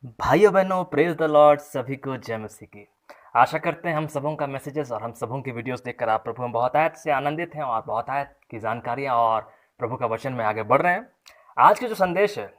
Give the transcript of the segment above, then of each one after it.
भाइयों बहनों, praise the Lord. सभी को जय मसीह की। आशा करते हैं हम सबों का मैसेजेस और हम सबों की वीडियोस देखकर आप प्रभु में बहुत आयत से आनंदित हैं और बहुत आयत की जानकारियां और प्रभु का वचन में आगे बढ़ रहे हैं। आज के जो संदेश है,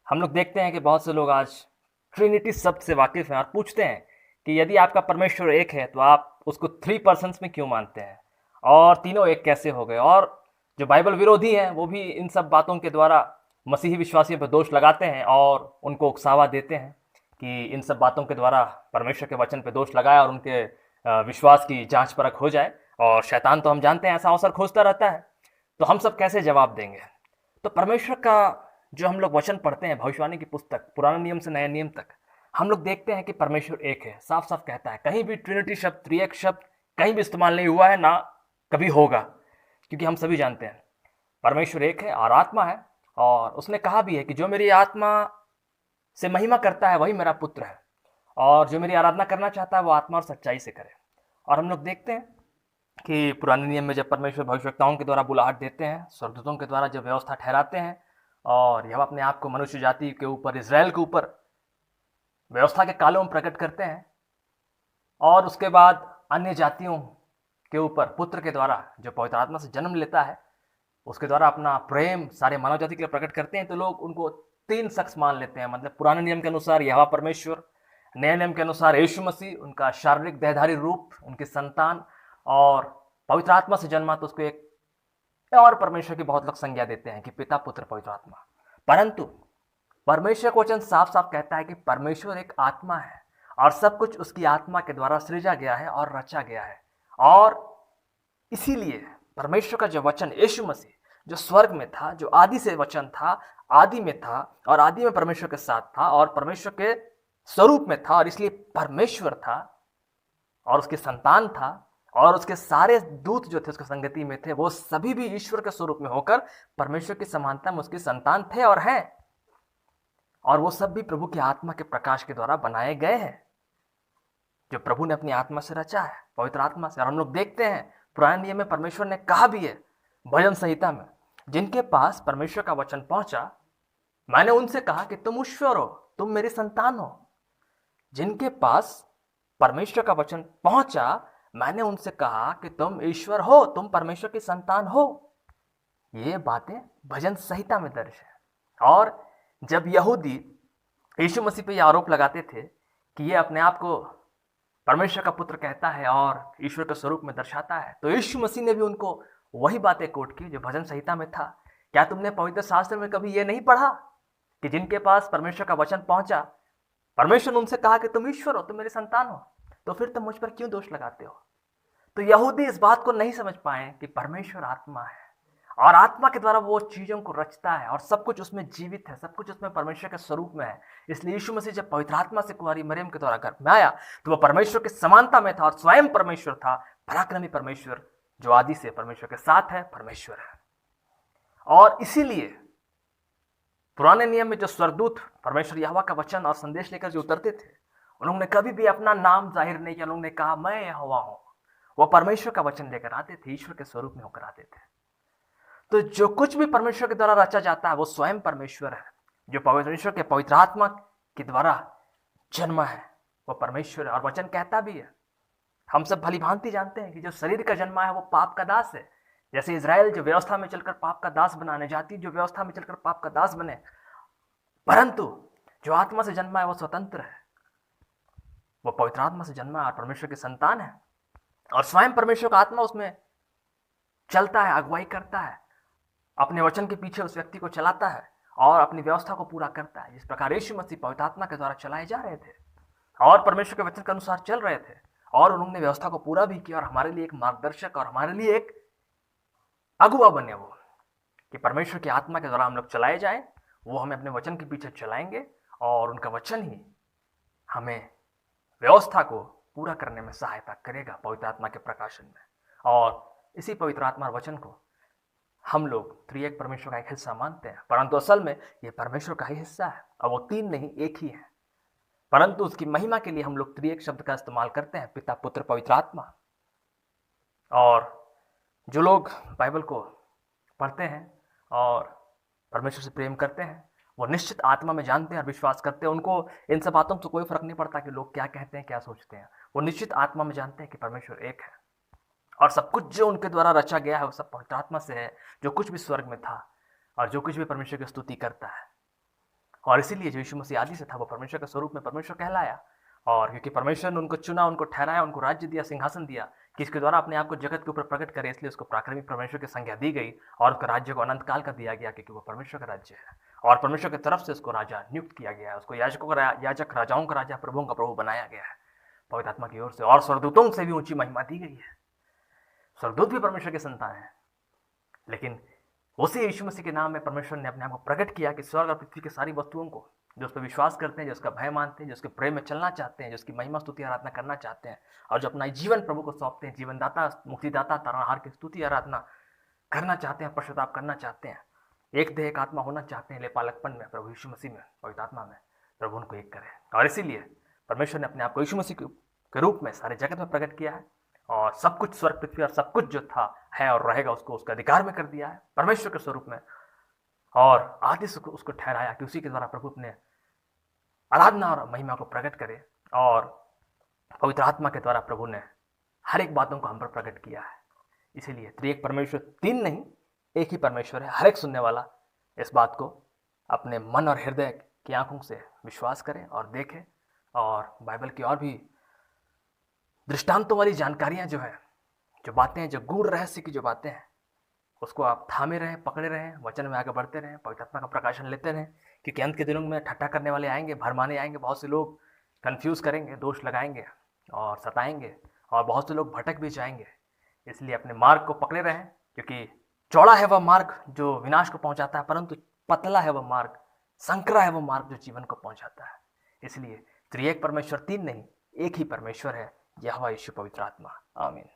हम लोग देखते हैं कि बहुत से लोग आज ट्रिनिटी शब्द से वाकिफ हैं और पूछते हैं कि यदि आपका परमेश्वर एक है तो आप उसको 3 पर्सन्स में क्यों मानते हैं और तीनों एक कैसे हो गए। और जो बाइबल विरोधी हैं वो भी इन सब बातों के द्वारा मसीही विश्वासियों पर दोष लगाते हैं और उनको उकसावा देते हैं कि इन सब बातों के द्वारा परमेश्वर के वचन पर दोष लगाए और उनके विश्वास की जांच परख हो जाए। और शैतान तो हम जानते हैं ऐसा अवसर खोजता रहता है। तो हम सब कैसे जवाब देंगे। तो परमेश्वर का जो हम लोग वचन पढ़ते हैं, भविष्यवाणी की पुस्तक पुराने नियम से नए नियम तक, हम लोग देखते हैं कि परमेश्वर एक है। साफ साफ कहता है, कहीं भी ट्रिनिटी शब्द, त्रिएक शब्द कहीं भी इस्तेमाल नहीं हुआ है, ना कभी होगा। क्योंकि हम सभी जानते हैं परमेश्वर एक है और आत्मा है। और उसने कहा भी है कि जो मेरी आत्मा से महिमा करता है वही मेरा पुत्र है, और जो मेरी आराधना करना चाहता है वो आत्मा और सच्चाई से करे। और हम लोग देखते हैं कि पुराने नियम में जब परमेश्वर भविष्यवक्ताओं के द्वारा बुलाहट देते हैं, स्वर्गदूतों के द्वारा जब व्यवस्था ठहराते हैं और यह अपने आप को मनुष्य जाति के ऊपर, इज़राइल के ऊपर व्यवस्था के कालों में प्रकट करते हैं, और उसके बाद अन्य जातियों के ऊपर पुत्र के द्वारा जो पवित्र आत्मा से जन्म लेता है उसके द्वारा अपना प्रेम सारे मानव जाति के लिए प्रकट करते हैं, तो लोग उनको 3 शख्स मान लेते हैं। मतलब पुराने नियम के अनुसार यहोवा परमेश्वर, नए नियम के अनुसार यीशु मसीह, उनका शारीरिक देहधारी रूप, उनकी संतान, और पवित्र आत्मा से जन्मा तो उसको एक और परमेश्वर की बहुत लोग संज्ञा देते हैं कि पिता, पुत्र, पवित्र आत्मा। परंतु परमेश्वर का वचन साफ साफ कहता है कि परमेश्वर एक आत्मा है और सब कुछ उसकी आत्मा के द्वारा सृजा गया है और रचा गया है। और इसीलिए परमेश्वर का जो वचन यीशु मसीह, जो स्वर्ग में था, जो आदि से वचन था, आदि में था और आदि में परमेश्वर के साथ था और परमेश्वर के स्वरूप में था, और इसलिए परमेश्वर था और उसकी संतान था, और उसके सारे दूत जो थे उसके संगति में थे, वो सभी भी ईश्वर के स्वरूप में होकर परमेश्वर की समानता में उसकी संतान थे और हैं। और वो सब भी प्रभु की आत्मा के प्रकाश के द्वारा बनाए गए हैं, जो प्रभु ने अपनी आत्मा से रचा है, पवित्र आत्मा से। और हम लोग देखते हैं पुराने नियम में परमेश्वर ने कहा भी है भजन संहिता में, जिनके पास परमेश्वर का वचन पहुंचा, मैंने उनसे कहा कि तुम ईश्वर हो, तुम मेरी संतान हो। जिनके पास परमेश्वर का वचन पहुंचा, मैंने उनसे कहा कि तुम ईश्वर हो, तुम परमेश्वर की संतान हो। ये बातें भजन संहिता में दर्ज है। और जब यहूदी यीशु मसीह पे ये आरोप लगाते थे कि ये अपने आप को परमेश्वर का पुत्र कहता है और ईश्वर के स्वरूप में दर्शाता है, तो यीशु मसीह ने भी उनको वही बातें कोट की जो भजन संहिता में था। क्या तुमने पवित्र शास्त्र में कभी ये नहीं पढ़ा कि जिनके पास परमेश्वर का वचन पहुंचा, परमेश्वर ने उनसे कहा कि तुम ईश्वर हो, तुम मेरी संतान हो, तो फिर तुम मुझ पर क्यों दोष लगाते हो। तो यहूदी इस बात को नहीं समझ पाए कि परमेश्वर आत्मा है और आत्मा के द्वारा वो चीजों को रचता है और सब कुछ उसमें जीवित है, सब कुछ उसमें परमेश्वर के स्वरूप में है। इसलिए यीशु मसीह जब पवित्र आत्मा से कुंवारी मरियम के द्वारा गर्भ में आया तो वो परमेश्वर की समानता में था और स्वयं परमेश्वर था, पराक्रमी परमेश्वर, जो आदि से परमेश्वर के साथ है, परमेश्वर है। और इसीलिए पुराने नियम में जो स्वर्गदूत परमेश्वर यहोवा का वचन और संदेश लेकर जो उतरते थे, उन्होंने कभी भी अपना नाम जाहिर नहीं किया। उन्होंने कहा मैं यहोवा हूं। वो परमेश्वर का वचन लेकर आते थे, ईश्वर के स्वरूप में होकर आते थे। तो जो कुछ भी परमेश्वर के द्वारा रचा जाता है वो स्वयं परमेश्वर है। जो परमेश्वर के पवित्र आत्मा के द्वारा जन्मा है वो परमेश्वर है। और वचन कहता भी है, हम सब भली भांति जानते हैं कि जो शरीर का जन्मा है वो पाप का दास है। जैसे इज़राइल जो व्यवस्था में चलकर पाप का दास बनाने जाती, जो व्यवस्था में चलकर पाप का दास बने, परंतु जो आत्मा से जन्मा है वो स्वतंत्र है, वो पवित्र आत्मा से जन्मा है और परमेश्वर की संतान है। और स्वयं परमेश्वर का आत्मा उसमें चलता है, अगुवाई करता है, अपने वचन के पीछे उस व्यक्ति को चलाता है और अपनी व्यवस्था को पूरा करता है। जिस प्रकार यीशु मसीह पवित्र आत्मा के द्वारा चलाए जा रहे थे और परमेश्वर के वचन के अनुसार चल रहे थे, और उन्होंने व्यवस्था को पूरा भी किया और हमारे लिए एक मार्गदर्शक और हमारे लिए एक अगुवा बने, वो कि परमेश्वर की आत्मा के द्वारा हम लोग चलाए जाएं। वो हमें अपने वचन के पीछे चलाएंगे और उनका वचन ही हमें व्यवस्था को पूरा करने में सहायता करेगा पवित्र आत्मा के प्रकाशन में। और इसी पवित्र आत्मा वचन को हम लोग त्रिएक परमेश्वर का एक हिस्सा मानते हैं, परंतु असल में ये परमेश्वर का ही हिस्सा है और वो 3 नहीं, एक ही है। परंतु उसकी महिमा के लिए हम लोग त्रिएक शब्द का इस्तेमाल करते हैं, पिता, पुत्र, पवित्र आत्मा। और जो लोग बाइबल को पढ़ते हैं और परमेश्वर से प्रेम करते हैं, वो निश्चित आत्मा में जानते हैं और विश्वास करते हैं। उनको इन सब बातों से कोई फर्क नहीं पड़ता कि लोग क्या कहते हैं, क्या सोचते हैं। वो निश्चित आत्मा में जानते हैं कि परमेश्वर एक है और सब कुछ जो उनके द्वारा रचा गया है वो सब पवित्र आत्मा से है। जो कुछ भी स्वर्ग में था और जो कुछ भी परमेश्वर की स्तुति करता है, और इसीलिए जो यीशु मसीह आदि से था वो परमेश्वर के स्वरूप में परमेश्वर कहलाया। और क्योंकि परमेश्वर ने उनको चुना, उनको ठहराया, उनको राज्य दिया, सिंहासन दिया कि इसके द्वारा अपने आप को जगत के ऊपर प्रकट करे, इसलिए उसको प्राकृतिक परमेश्वर की संज्ञा दी गई और उसका राज्य को अनंत काल का दिया गया, क्योंकि वो परमेश्वर का राज्य है और परमेश्वर की तरफ से उसको राजा नियुक्त किया गया है। उसको याजक राजाओं का राजा, प्रभुओं का प्रभु बनाया गया है पवित्र आत्मा की ओर से। और स्वर्गदूतों से भी ऊंची महिमा दी गई है। स्वर्गदूत भी परमेश्वर की संतान है, लेकिन उसी यीशु मसीह के नाम में परमेश्वर ने अपने आप को प्रकट किया कि स्वर्ग और पृथ्वी की सारी वस्तुओं को, जो उस पर विश्वास करते हैं, जो उसका भय मानते हैं, जो उसके प्रेम में चलना चाहते हैं, जो उसकी महिमा स्तुति आराधना करना चाहते हैं और जो अपना जीवन प्रभु को सौंपते हैं, जीवनदाता, मुक्तिदाता, तारनहार की स्तुति आराधना करना चाहते हैं, पश्चाताप करना चाहते हैं, एक देह एक आत्मा होना चाहते हैं, लेपालकपन में, प्रभु यीशु मसीह में, पवित्र आत्मा में, प्रभु उनको एक करे। और इसीलिए परमेश्वर ने अपने आप को यीशु मसीह के रूप में सारे जगत में प्रकट किया है और सब कुछ स्वर्ग पृथ्वी और सब कुछ जो था, है और रहेगा, उसको उसका अधिकार में कर दिया है परमेश्वर के स्वरूप में। और आदि से उसको ठहराया कि उसी के द्वारा प्रभु अपने आराधना और महिमा को प्रकट करे। और पवित्र आत्मा के द्वारा प्रभु ने हर एक बातों को हम पर प्रकट किया है। इसीलिए त्रिएक परमेश्वर तीन नहीं, एक ही परमेश्वर है। हर एक सुनने वाला इस बात को अपने मन और हृदय की आंखों से विश्वास करे और देखे। और बाइबल की और भी दृष्टांतों वाली जानकारियां जो है, जो बातें हैं, जो गूढ़ रहस्य की जो बातें हैं, उसको आप थामे रहें, पकड़े रहें, वचन में आगे बढ़ते रहें, पवित्र आत्मा का प्रकाशन लेते रहें। क्योंकि अंत के दिनों में ठट्ठा करने वाले आएंगे, भरमाने आएंगे, बहुत से लोग कंफ्यूज करेंगे, दोष लगाएंगे और सताएंगे और बहुत से लोग भटक भी जाएंगे। इसलिए अपने मार्ग को पकड़े रहें, क्योंकि चौड़ा है वह मार्ग जो विनाश को पहुंचाता है, परंतु पतला है वह मार्ग, संकरा है वह मार्ग जो जीवन को पहुंचाता है। इसलिए त्रिएक परमेश्वर तीन नहीं, एक ही परमेश्वर है, यहोवा यीशु पवित्र आत्मा। आमीन।